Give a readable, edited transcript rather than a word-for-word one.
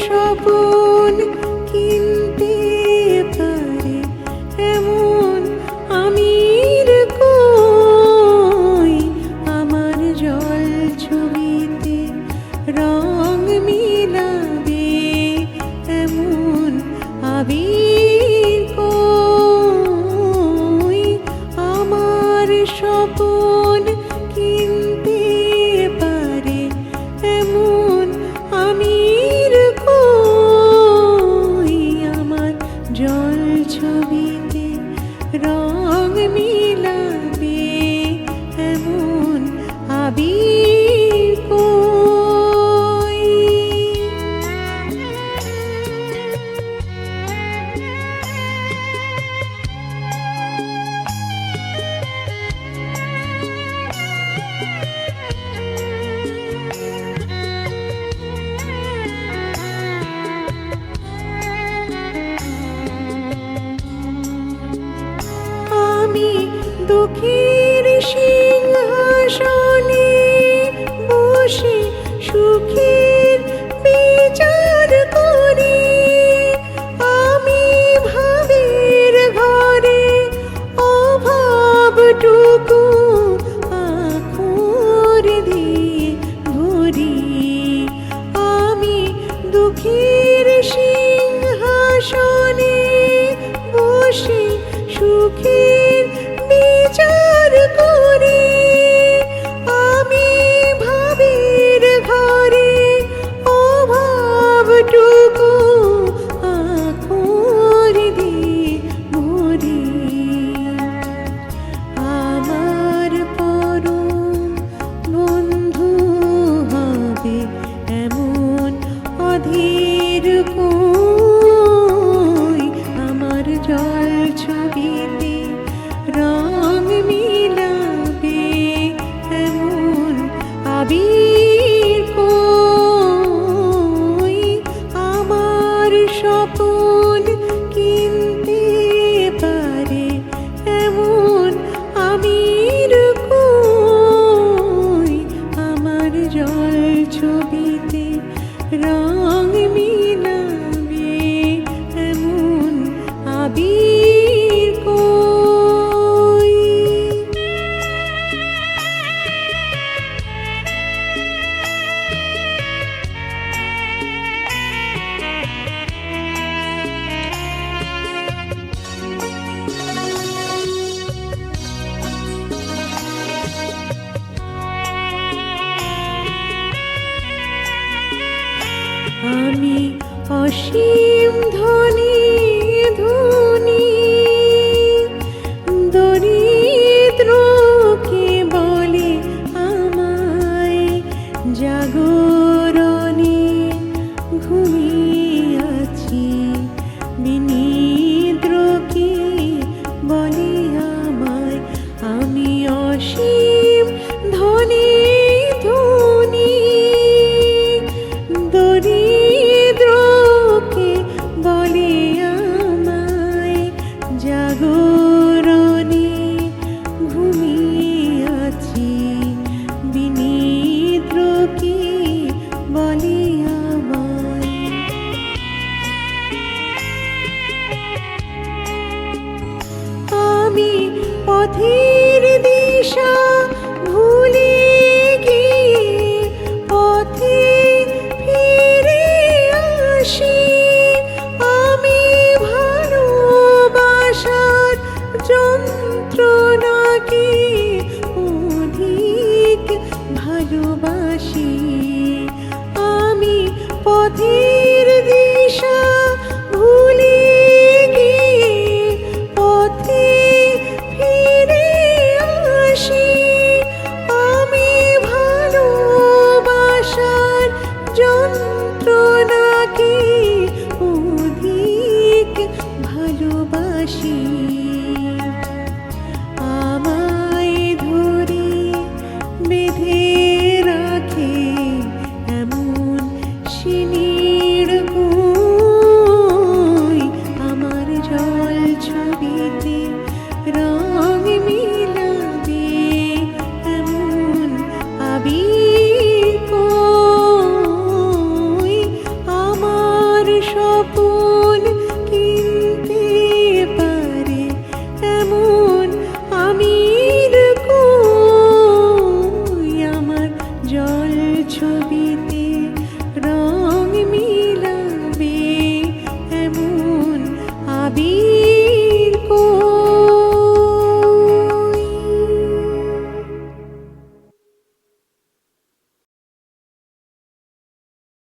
স্বপন কিনতে পারে এমন আমির কই, আমার জল ছবিতে রং মিলাবে এমন আবির কই, আমার স্বপন কিনতে পারে এমন আমির কই, আমার জল ছবিতে রং মিলাবে এমন আবির কই। আমি দুঃখের সিংহাসনে বসে সুখের বিচার করি, আমি ভাবের ঘরে অভাবটুকু আঁখর দিয়ে ভরি, আমি দুঃখের সিংহাসনে বসে সুখের বিচার করি, আমি ভাবের ঘরে অভাবটুকু আঁখর দিয়ে ভরি, আমার পরম বন্ধু হবে এমন অধীর কই, আমার জল ছবিতে রং মিলাবে এমন আবির কই, আমার স্বপন কিনতে পারে এমন আমির কই, আমার জল ছবিতে রং মিলাবে এমন আবির কই। আমি অসীম ধনী ধনী দরিদ্রকে বলে আমায় জাগরণে ঘুমিয়ে আছি, বিনিদ্রকে বলে আমায় আমি অসীম ধনী ধনী দরিদ্রকে বলে আমায় জাগরণে ঘুমিয়ে আছি, বিনিদ্রকে বলে আমায়। আমি পথের দিশা ভুলে গিয়ে পথে ফিরে আসি, আমি ভালোবাসার যন্ত্রণাকে অধিক ভালোবাসি, আমি পথের দিশা ভুলে গিয়ে পথে ফিরে আসি, আমি ভালোবাসার যন্ত্রণাকে অধিক ভালোবাসি, আমায় ধরে বেঁধে রাখে ছবিতে রং